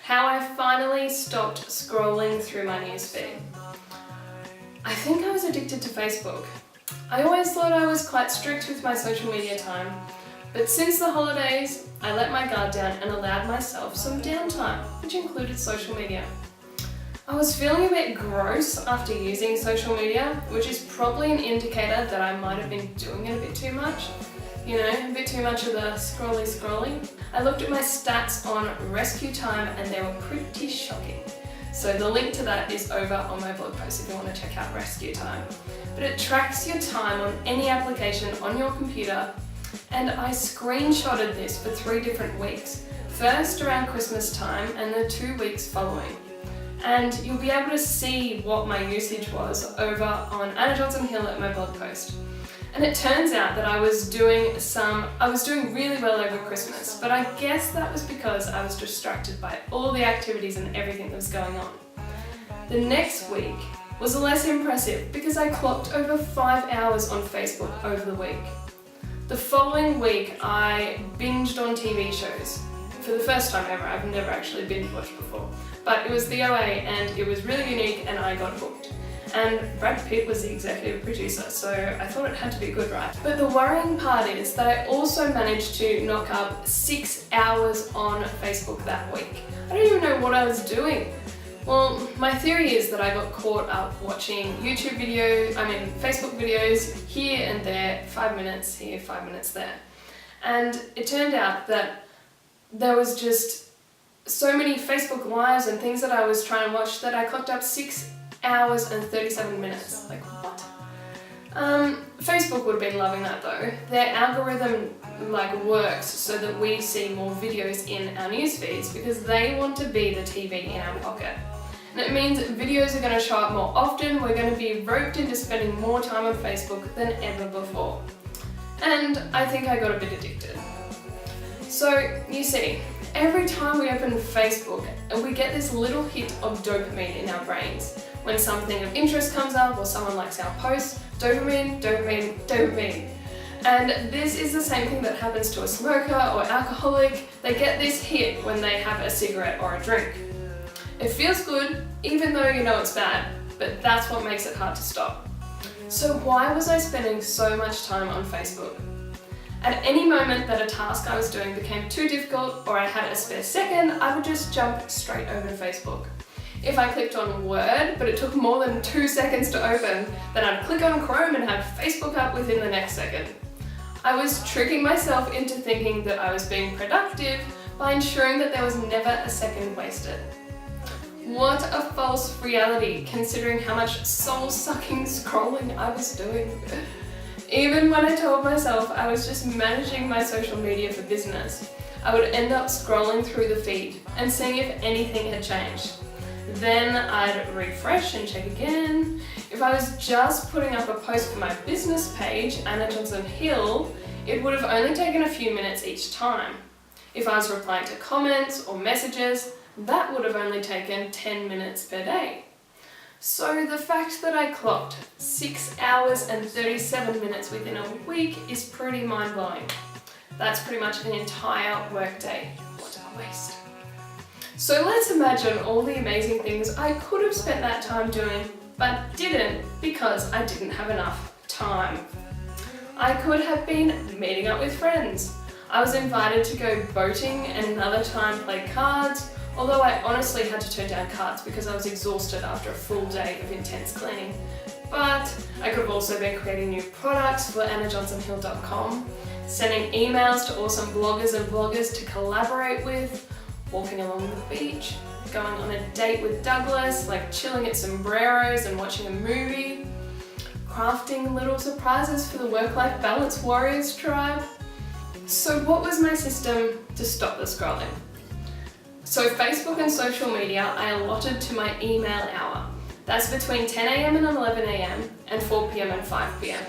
how I finally stopped scrolling through my newsfeed. I think I was addicted to Facebook. I always thought I was quite strict with my social media time, but since the holidays, I let my guard down and allowed myself some downtime, which included social media. I was feeling a bit gross after using social media, which is probably an indicator that I might have been doing it a bit too much. You know, a bit too much of the scrolly. I looked at my stats on Rescue Time and they were pretty shocking. So the link to that is over on my blog post if you want to check out Rescue Time. But it tracks your time on any application on your computer, and I screenshotted this for 3 different weeks. First around Christmas time and the 2 weeks following. And you'll be able to see what my usage was over on Anna Johnson Hill at my blog post. And it turns out that I was doing really well over Christmas, but I guess that was because I was distracted by all the activities and everything that was going on. The next week was less impressive because I clocked over 5 hours on Facebook over the week. The following week I binged on TV shows. For the first time ever, I've never actually binge watched before, but it was the OA and it was really unique and I got hooked. And Brad Pitt was the executive producer, so I thought it had to be good, right? But the worrying part is that I also managed to knock up 6 hours on Facebook that week. I don't even know what I was doing. Well, my theory is that I got caught up watching Facebook videos here and there, 5 minutes here, 5 minutes there. And it turned out that there was just so many Facebook Lives and things that I was trying to watch that I clocked up 6 hours and 37 minutes. Like, what? Facebook would have been loving that though. Their algorithm works so that we see more videos in our news feeds because they want to be the TV in our pocket. And it means videos are going to show up more often. We're going to be roped into spending more time on Facebook than ever before. And I think I got a bit addicted. So, you see, every time we open Facebook, we get this little hit of dopamine in our brains. When something of interest comes up or someone likes our post, dopamine. And this is the same thing that happens to a smoker or alcoholic. They get this hit when they have a cigarette or a drink. It feels good, even though you know it's bad, but that's what makes it hard to stop. So why was I spending so much time on Facebook? At any moment that a task I was doing became too difficult or I had a spare second, I would just jump straight over to Facebook. If I clicked on Word, but it took more than 2 seconds to open, then I'd click on Chrome and have Facebook up within the next second. I was tricking myself into thinking that I was being productive by ensuring that there was never a second wasted. What a false reality, considering how much soul-sucking scrolling I was doing. Even when I told myself I was just managing my social media for business, I would end up scrolling through the feed and seeing if anything had changed. Then I'd refresh and check again. If I was just putting up a post for my business page, Anna Johnson Hill, it would have only taken a few minutes each time. If I was replying to comments or messages, that would have only taken 10 minutes per day. So the fact that I clocked 6 hours and 37 minutes within a week is pretty mind-blowing. That's pretty much an entire workday. What a waste. So let's imagine all the amazing things I could have spent that time doing, but didn't because I didn't have enough time. I could have been meeting up with friends. I was invited to go boating and another time play cards, although I honestly had to turn down cards because I was exhausted after a full day of intense cleaning. But I could have also been creating new products for AnnaJohnsonHill.com, sending emails to awesome bloggers and vloggers to collaborate with, walking along the beach, going on a date with Douglas, like chilling at sombreros and watching a movie, crafting little surprises for the work-life balance warriors tribe. So what was my system to stop the scrolling? So Facebook and social media I allotted to my email hour. That's between 10 AM and 11 AM and 4 PM and 5 PM.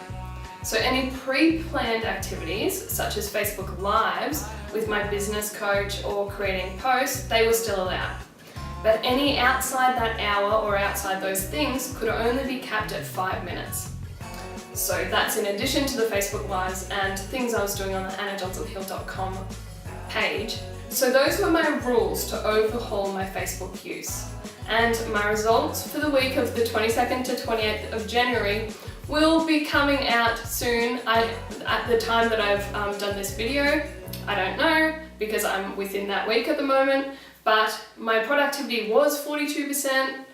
So any pre-planned activities, such as Facebook Lives with my business coach or creating posts, they were still allowed. But any outside that hour or outside those things could only be capped at 5 minutes. So that's in addition to the Facebook Lives and things I was doing on the AnnaJohnsonHill.com page, So those were my rules to overhaul my Facebook use. And my results for the week of the 22nd to 28th of January will be coming out soon. At the time that I've done this video, I don't know, because I'm within that week at the moment, but my productivity was 42%,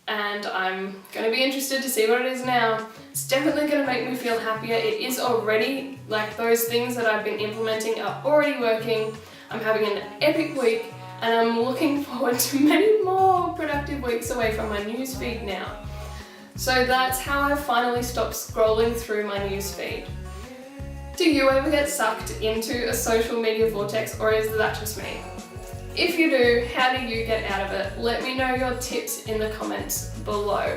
and I'm going to be interested to see what it is now. It's definitely going to make me feel happier. It is already, like, those things that I've been implementing are already working. I'm having an epic week, and I'm looking forward to many more productive weeks away from my newsfeed now. So that's how I finally stopped scrolling through my newsfeed. Do you ever get sucked into a social media vortex, or is that just me? If you do, how do you get out of it? Let me know your tips in the comments below.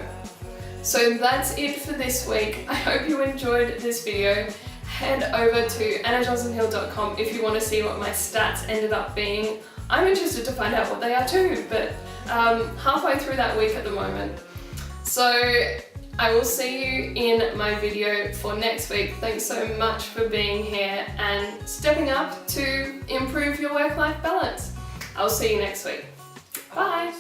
So that's it for this week. I hope you enjoyed this video. Head over to annajohnsonhill.com if you want to see what my stats ended up being. I'm interested to find out what they are too, but halfway through that week at the moment. So I will see you in my video for next week. Thanks so much for being here and stepping up to improve your work-life balance. I'll see you next week. Bye.